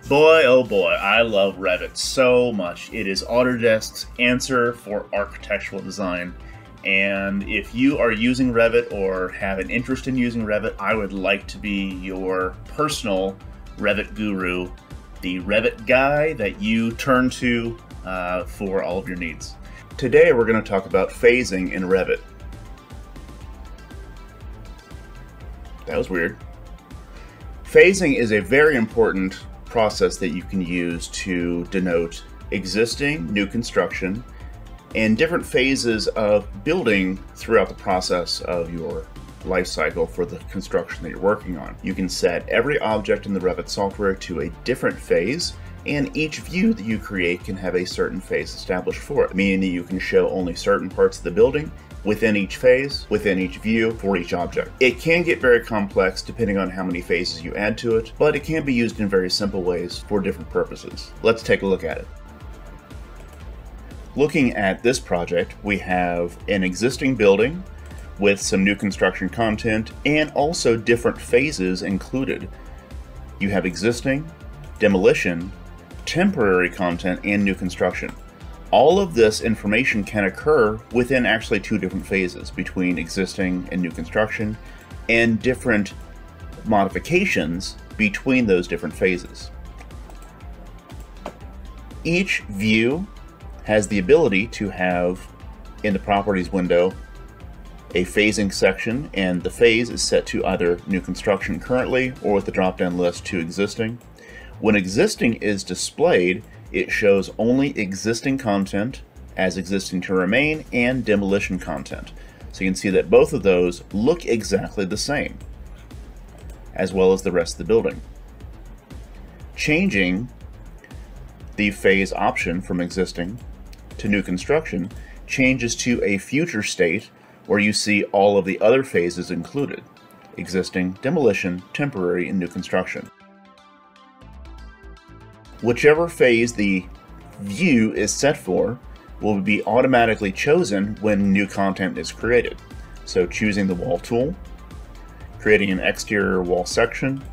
Boy, oh boy, I love Revit so much. It is Autodesk's answer for architectural design. And if you are using Revit or have an interest in using Revit, I would like to be your personal Revit guru, the Revit guy that you turn to for all of your needs. Today we're going to talk about phasing in Revit. That was weird. Phasing is a very important process that you can use to denote existing, new construction, and different phases of building throughout the process of your life cycle for the construction that you're working on. You can set every object in the Revit software to a different phase, and each view that you create can have a certain phase established for it, meaning that you can show only certain parts of the building within each phase, within each view, for each object. It can get very complex depending on how many phases you add to it, but it can be used in very simple ways for different purposes. Let's take a look at it. Looking at this project, we have an existing building with some new construction content and also different phases included. You have existing, demolition, temporary content, and new construction. All of this information can occur within actually two different phases, between existing and new construction, and different modifications between those different phases. Each view has the ability to have, in the Properties window, a phasing section, and the phase is set to either new construction currently or with the drop-down list to existing. When existing is displayed, it shows only existing content as existing to remain and demolition content. So you can see that both of those look exactly the same, as well as the rest of the building. Changing the phase option from existing to new construction changes to a future state where you see all of the other phases included: existing, demolition, temporary, and new construction. Whichever phase the view is set for will be automatically chosen when new content is created. So choosing the wall tool, creating an exterior wall section,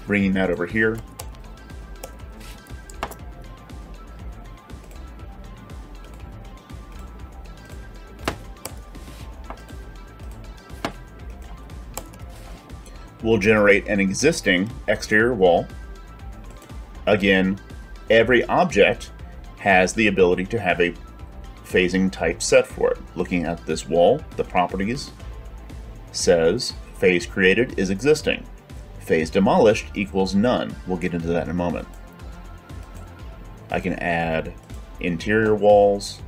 bringing that over here, will generate an existing exterior wall. Again, every object has the ability to have a phasing type set for it. Looking at this wall, the properties says phase created is existing. Phase demolished equals none. We'll get into that in a moment. I can add interior walls,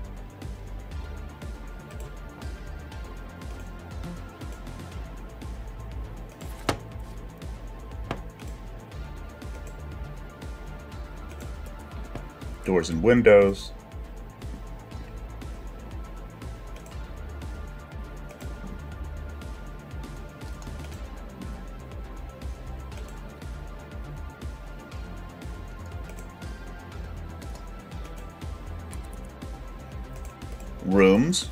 doors and windows, rooms,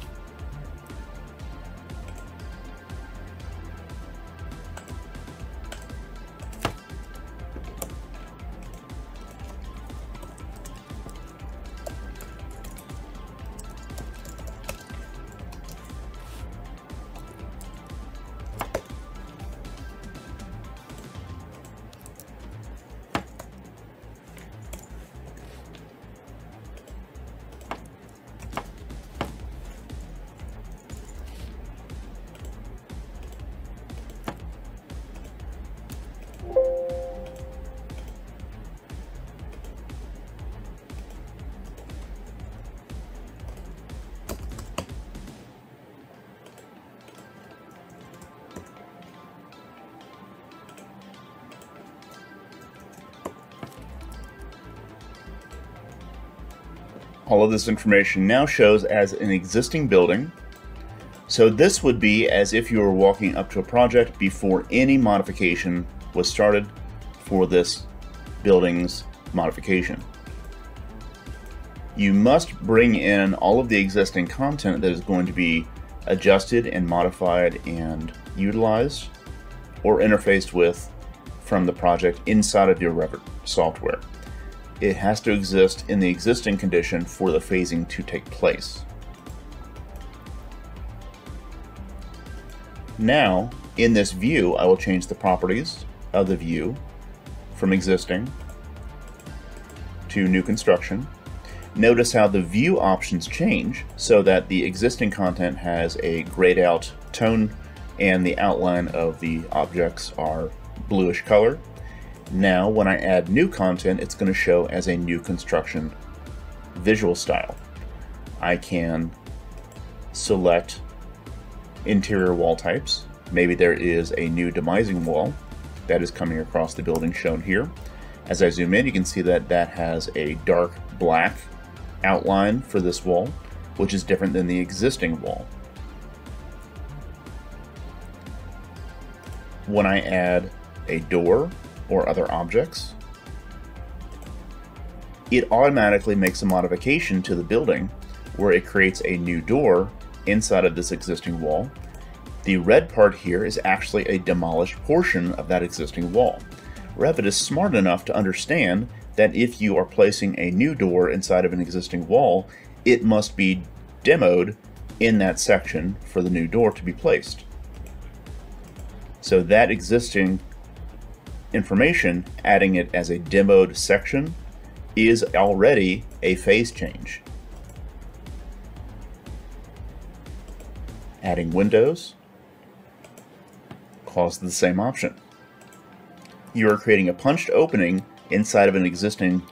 all of this information now shows as an existing building. So this would be as if you were walking up to a project before any modification was started for this building's modification. You must bring in all of the existing content that is going to be adjusted and modified and utilized or interfaced with from the project inside of your Revit software. It has to exist in the existing condition for the phasing to take place. Now, in this view, I will change the properties of the view from existing to new construction. Notice how the view options change so that the existing content has a grayed out tone and the outline of the objects are bluish color. Now when I add new content, it's going to show as a new construction visual style. I can select interior wall types. Maybe there is a new demising wall that is coming across the building shown here. As I zoom in, you can see that that has a dark black outline for this wall, which is different than the existing wall. When I add a door or other objects, it automatically makes a modification to the building where it creates a new door inside of this existing wall. The red part here is actually a demolished portion of that existing wall. Revit is smart enough to understand that if you are placing a new door inside of an existing wall, it must be demoed in that section for the new door to be placed. So that existing information, adding it as a demoed section, is already a phase change. Adding windows causes the same option. You are creating a punched opening inside of an existing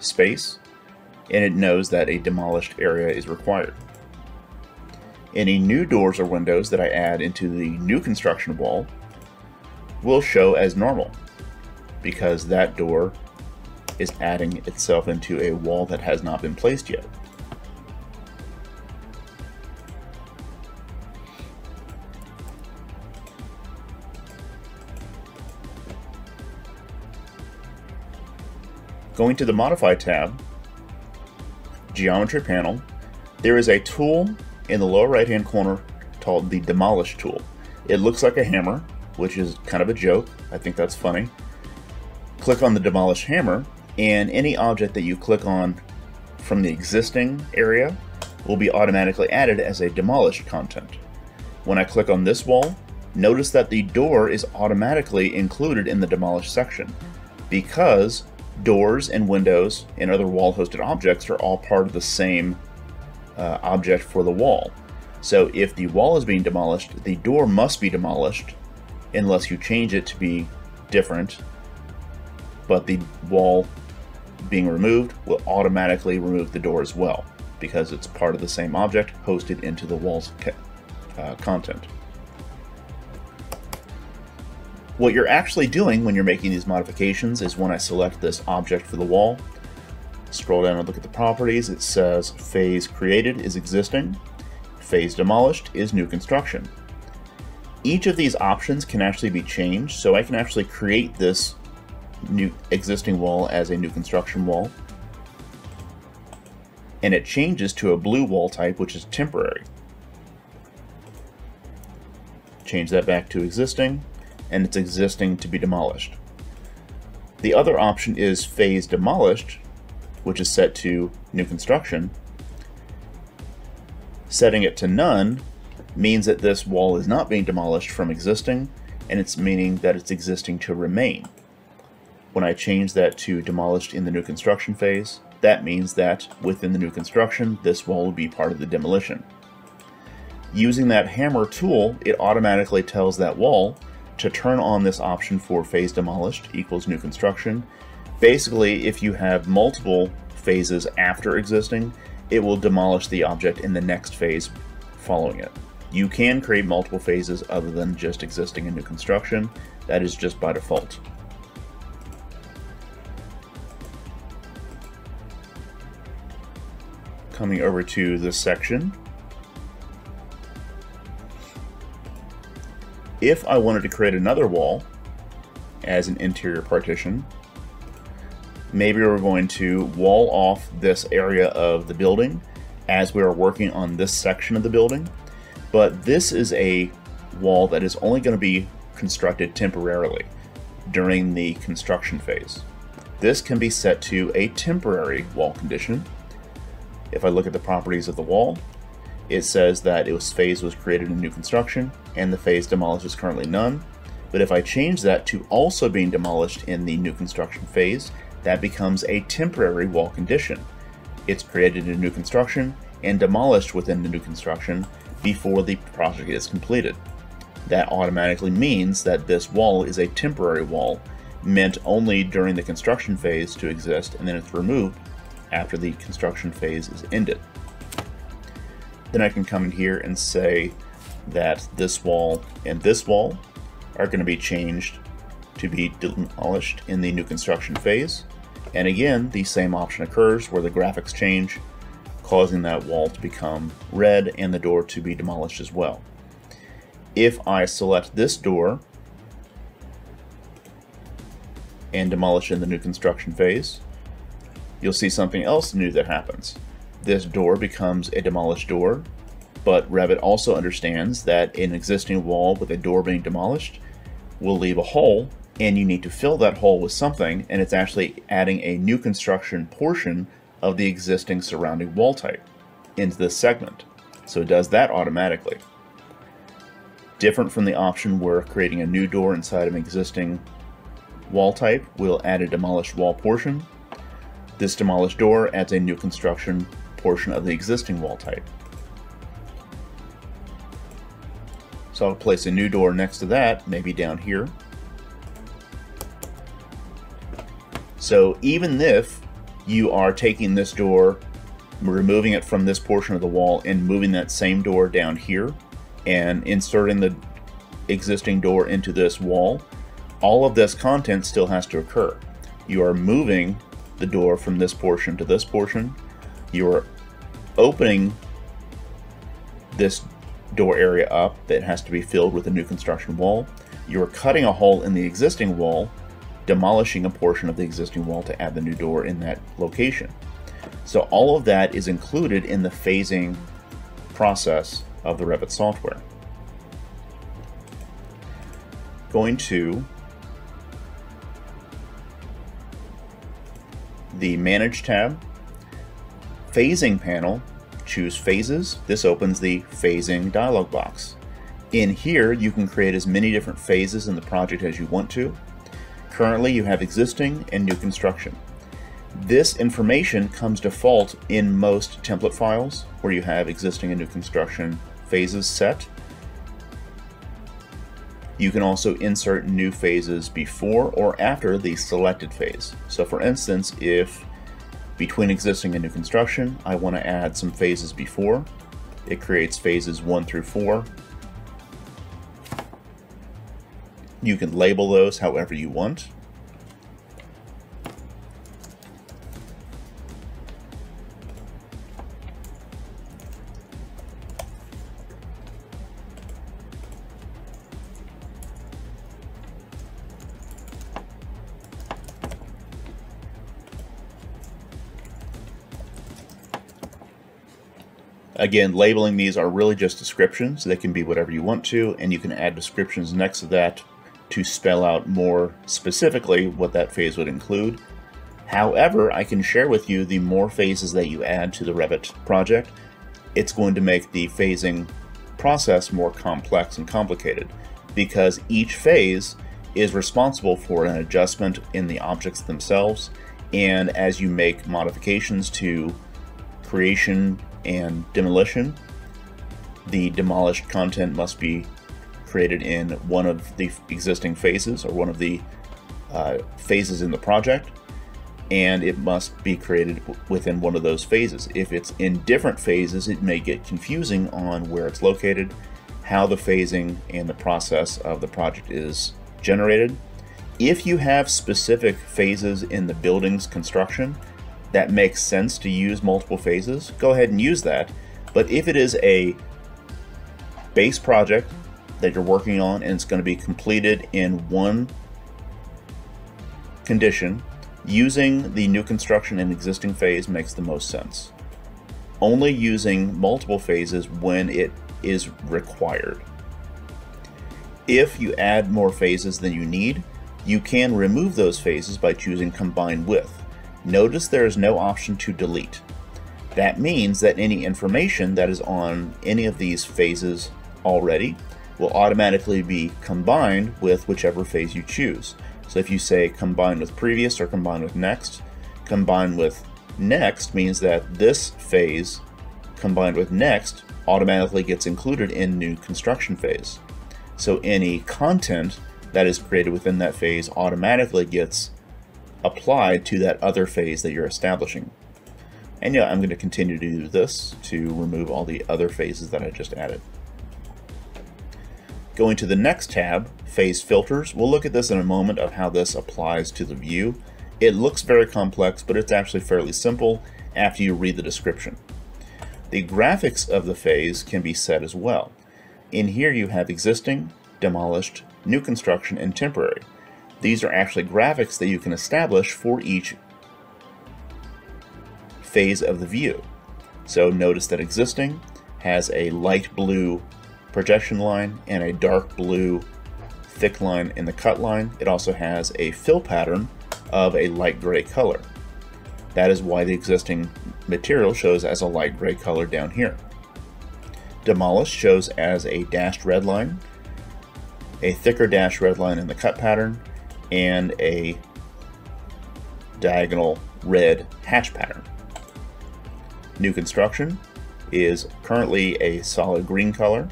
space, and it knows that a demolished area is required. Any new doors or windows that I add into the new construction wall will show as normal, because that door is adding itself into a wall that has not been placed yet. Going to the Modify tab, Geometry panel, there is a tool in the lower right hand corner called the Demolish tool. It looks like a hammer, which is kind of a joke. I think that's funny. Click on the Demolish hammer, and any object that you click on from the existing area will be automatically added as a demolished content. When I click on this wall, notice that the door is automatically included in the demolished section, because doors and windows and other wall-hosted objects are all part of the same object for the wall. So if the wall is being demolished, the door must be demolished unless you change it to be different, but the wall being removed will automatically remove the door as well, because it's part of the same object hosted into the wall's content. What you're actually doing when you're making these modifications is when I select this object for the wall, scroll down and look at the properties, it says phase created is existing, phase demolished is new construction. Each of these options can actually be changed, so I can actually create this new existing wall as a new construction wall, and it changes to a blue wall type, which is temporary. Change that back to existing, and it's existing to be demolished. The other option is phase demolished, which is set to new construction. Setting it to none means that this wall is not being demolished from existing, and it's meaning that it's existing to remain. When I change that to demolished in the new construction phase, that means that within the new construction, this wall will be part of the demolition. Using that hammer tool, it automatically tells that wall to turn on this option for phase demolished equals new construction. Basically, if you have multiple phases after existing, it will demolish the object in the next phase following it. You can create multiple phases other than just existing in new construction. That is just by default. Coming over to this section, if I wanted to create another wall as an interior partition, maybe we're going to wall off this area of the building as we are working on this section of the building, but this is a wall that is only going to be constructed temporarily. during the construction phase. This can be set to a temporary wall condition. If I look at the properties of the wall, it says that phase was created in new construction and the phase demolished is currently none. But if I change that to also being demolished in the new construction phase, that becomes a temporary wall condition. It's created in new construction and demolished within the new construction before the project is completed. That automatically means that this wall is a temporary wall, meant only during the construction phase to exist, and then it's removed after the construction phase is ended. Then I can come in here and say that this wall and this wall are going to be changed to be demolished in the new construction phase. And again, the same option occurs where the graphics change, causing that wall to become red and the door to be demolished as well. If I select this door and demolish in the new construction phase, you'll see something else new that happens. This door becomes a demolished door, but Revit also understands that an existing wall with a door being demolished will leave a hole, and you need to fill that hole with something, and it's actually adding a new construction portion of the existing surrounding wall type into this segment. So it does that automatically. Different from the option where creating a new door inside of an existing wall type will add a demolished wall portion. This demolished door adds a new construction portion of the existing wall type. So I'll place a new door next to that, maybe down here. So even if you are taking this door, removing it from this portion of the wall and moving that same door down here and inserting the existing door into this wall, all of this content still has to occur. You are moving the door from this portion to this portion. You are opening this door area up that has to be filled with a new construction wall. You are cutting a hole in the existing wall, demolishing a portion of the existing wall to add the new door in that location. So all of that is included in the phasing process of the Revit software. Going to the Manage tab, Phasing panel, choose Phases. This opens the Phasing dialog box. In here, you can create as many different phases in the project as you want to. Currently, you have existing and new construction. This information comes default in most template files where you have existing and new construction phases set. You can also insert new phases before or after the selected phase. So for instance, if between existing and new construction, I want to add some phases before, it creates phases 1 through 4. You can label those however you want. Again, labeling these are really just descriptions. They can be whatever you want to, and you can add descriptions next to that to spell out more specifically what that phase would include. However, I can share with you the more phases that you add to the Revit project, it's going to make the phasing process more complex and complicated, because each phase is responsible for an adjustment in the objects themselves, and as you make modifications to creation and demolition, the demolished content must be created in one of the existing phases or one of the phases in the project, and it must be created within one of those phases. If it's in different phases, it may get confusing on where it's located, how the phasing and the process of the project is generated. If you have specific phases in the building's construction that makes sense to use multiple phases, go ahead and use that. But if it is a base project that you're working on and it's going to be completed in one condition, using the new construction and existing phase makes the most sense. Only using multiple phases when it is required. If you add more phases than you need, You can remove those phases by choosing Combine With. Notice there is no option to delete. That means that any information that is on any of these phases already will automatically be combined with whichever phase you choose. So if you say combine with previous or combine with next, combine with next means that this phase combined with next automatically gets included in new construction phase. So any content that is created within that phase automatically gets applied to that other phase that you're establishing. And yeah, I'm going to continue to do this to remove all the other phases that I just added. Going to the next tab, Phase Filters, we'll look at this in a moment of how this applies to the view. It looks very complex, but it's actually fairly simple after you read the description. The graphics of the phase can be set as well. In here you have existing, demolished, new construction, and temporary. These are actually graphics that you can establish for each phase of the view. So notice that existing has a light blue projection line and a dark blue thick line in the cut line. It also has a fill pattern of a light gray color. That is why the existing material shows as a light gray color down here. Demolished shows as a dashed red line, a thicker dashed red line in the cut pattern, and a diagonal red hatch pattern. New construction is currently a solid green color.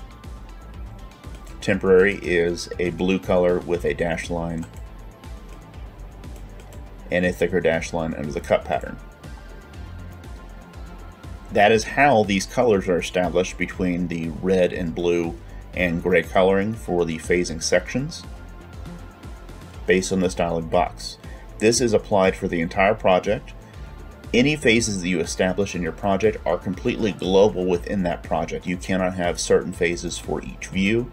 Temporary is a blue color with a dashed line and a thicker dashed line under the cut pattern. That is how these colors are established between the red and blue and gray coloring for the phasing sections based on this dialog box. This is applied for the entire project. Any phases that you establish in your project are completely global within that project. You cannot have certain phases for each view.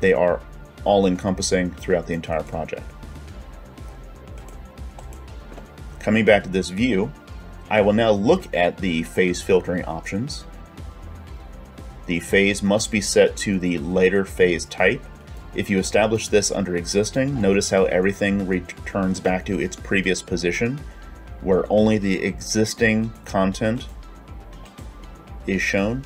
They are all-encompassing throughout the entire project. Coming back to this view, I will now look at the phase filtering options. The phase must be set to the later phase type. If you establish this under existing, notice how everything returns back to its previous position, where only the existing content is shown.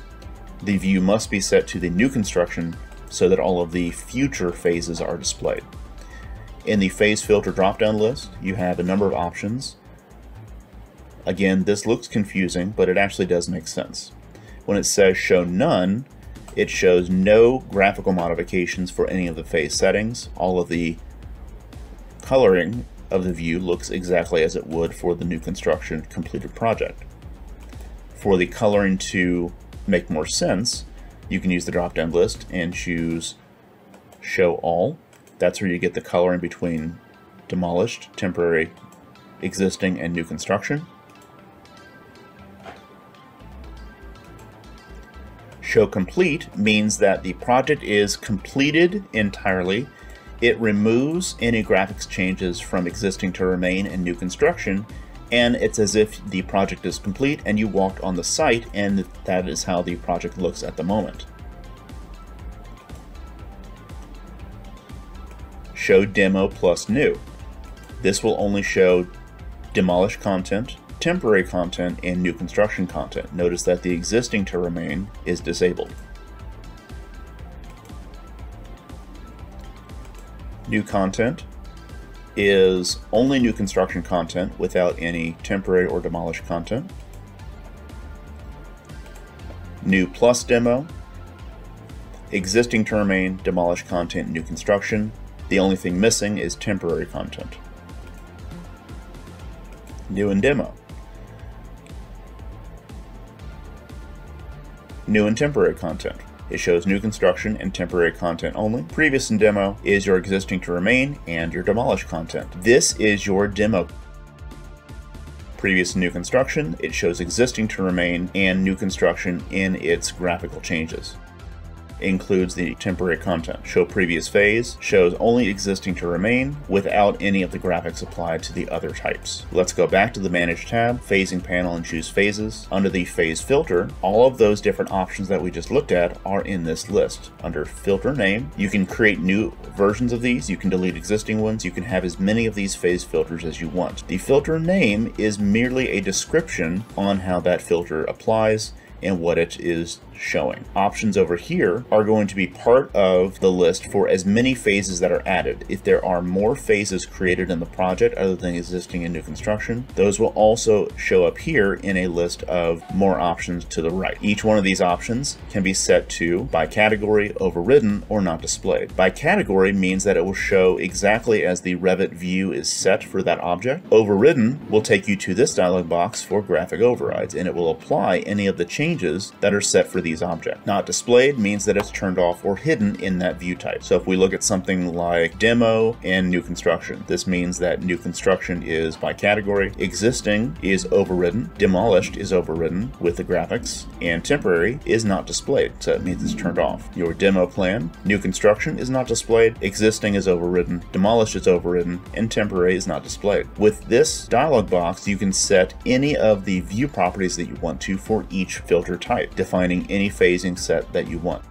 The view must be set to the new construction so that all of the future phases are displayed. In the phase filter drop-down list, you have a number of options. Again, this looks confusing, but it actually does make sense. When it says show none, it shows no graphical modifications for any of the phase settings. All of the coloring of the view looks exactly as it would for the new construction completed project. For the coloring to make more sense, you can use the drop-down list and choose show all. That's where you get the coloring between demolished, temporary, existing, and new construction. Show complete means that the project is completed entirely. It removes any graphics changes from existing to remain and new construction, and it's as if the project is complete and you walked on the site, and that is how the project looks at the moment. Show demo plus new. This will only show demolished content, temporary content, and new construction content. Notice that the existing to remain is disabled. New content is only new construction content without any temporary or demolished content. New plus demo, existing to remain, demolished content, new construction. The only thing missing is temporary content. New and demo. New and temporary content. It shows new construction and temporary content only. Previous and demo is your existing to remain and your demolished content. This is your demo. Previous and new construction, it shows existing to remain and new construction in its graphical changes. includes the temporary content. Show previous phase shows only existing to remain without any of the graphics applied to the other types. Let's go back to the Manage tab, Phasing panel, and choose Phases. Under the Phase filter, all of those different options that we just looked at are in this list. Under Filter Name, you can create new versions of these, you can delete existing ones, you can have as many of these phase filters as you want. The filter name is merely a description on how that filter applies and what it is showing. Options over here are going to be part of the list for as many phases that are added. If there are more phases created in the project other than existing in new construction, those will also show up here in a list of more options to the right. Each one of these options can be set to by category, overridden, or not displayed. By category means that it will show exactly as the Revit view is set for that object. Overridden will take you to this dialog box for graphic overrides, and it will apply any of the changes that are set for these objects. Not displayed means that it's turned off or hidden in that view type. So if we look at something like demo and new construction, this means that new construction is by category, existing is overridden, demolished is overridden with the graphics, and temporary is not displayed, so it means it's turned off. Your demo plan, new construction is not displayed, existing is overridden, demolished is overridden, and temporary is not displayed. With this dialog box, you can set any of the view properties that you want to for each filter type, defining any phasing set that you want.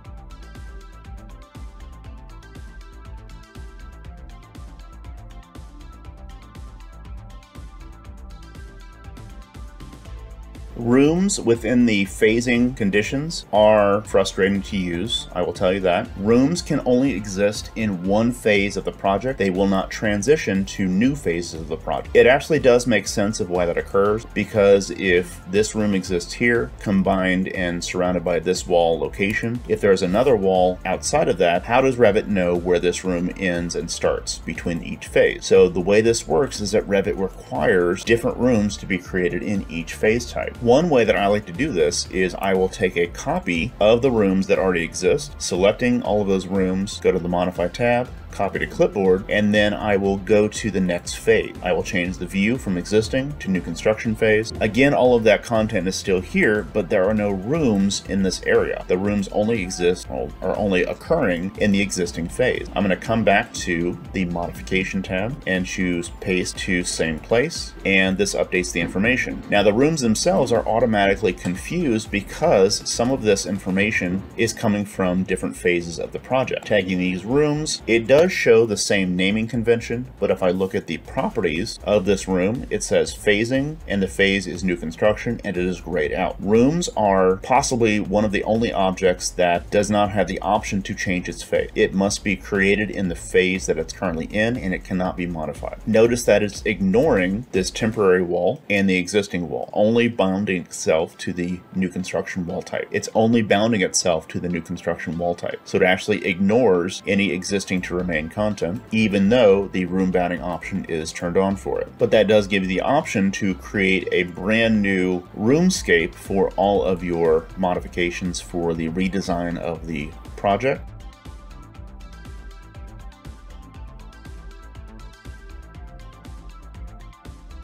Rooms within the phasing conditions are frustrating to use, I will tell you that. Rooms can only exist in one phase of the project. They will not transition to new phases of the project. It actually does make sense of why that occurs, because if this room exists here, combined and surrounded by this wall location, if there's another wall outside of that, how does Revit know where this room ends and starts between each phase? So the way this works is that Revit requires different rooms to be created in each phase type. One way that I like to do this is I will take a copy of the rooms that already exist, selecting all of those rooms, go to the Modify tab, copy to clipboard, and then I will go to the next phase. I will change the view from existing to new construction phase. Again, all of that content is still here, but there are no rooms in this area. The rooms only exist, or are only occurring in the existing phase. I'm going to come back to the Modification tab and choose Paste to Same Place, and this updates the information. Now the rooms themselves are automatically confused because some of this information is coming from different phases of the project. Tagging these rooms, it does show the same naming convention, but if I look at the properties of this room, it says phasing, and the phase is new construction, and it is grayed out. Rooms are possibly one of the only objects that does not have the option to change its phase. It must be created in the phase that it's currently in, and it cannot be modified. Notice that it's ignoring this temporary wall and the existing wall, only bounding itself to the new construction wall type. It's only bounding itself to the new construction wall type. So it actually ignores any existing to remain content, even though the room bounding option is turned on for it. But that does give you the option to create a brand new roomscape for all of your modifications for the redesign of the project.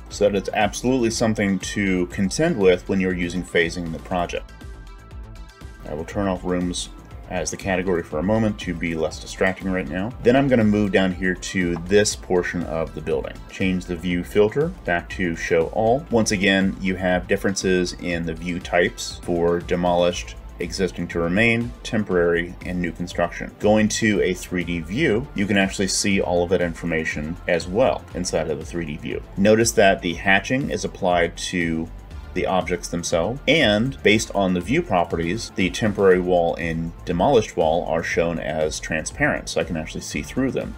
So that it's absolutely something to contend with when you're using phasing in the project. I will turn off rooms as the category for a moment to be less distracting right now. Then I'm going to move down here to this portion of the building. Change the view filter back to show all. Once again, you have differences in the view types for demolished, existing to remain, temporary, and new construction. Going to a 3D view, you can actually see all of that information as well inside of the 3D view. Notice that the hatching is applied to the objects themselves, and based on the view properties, the temporary wall and demolished wall are shown as transparent, so I can actually see through them.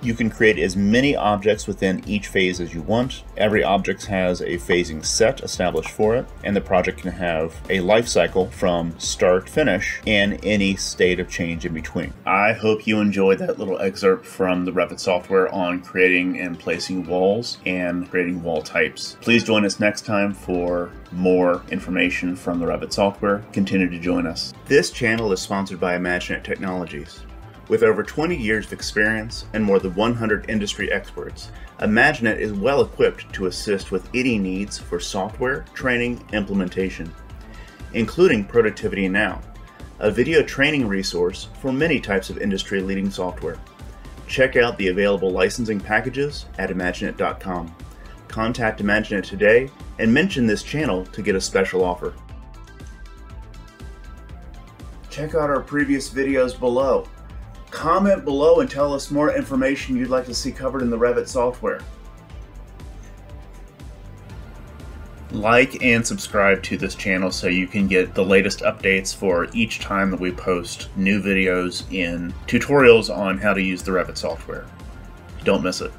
You can create as many objects within each phase as you want. Every object has a phasing set established for it, and the project can have a life cycle from start to finish and any state of change in between. I hope you enjoyed that little excerpt from the Revit software on creating and placing walls and creating wall types. Please join us next time for more information from the Revit software. Continue to join us. This channel is sponsored by Imaginet Technologies. With over 20 years of experience and more than 100 industry experts, Imaginet is well equipped to assist with any needs for software, training, implementation. including Productivity Now, a video training resource for many types of industry-leading software. Check out the available licensing packages at Imagineit.com. Contact Imagineit today and mention this channel to get a special offer. Check out our previous videos below. Comment below and tell us more information you'd like to see covered in the Revit software. Like and subscribe to this channel so you can get the latest updates for each time that we post new videos in tutorials on how to use the Revit software. Don't miss it.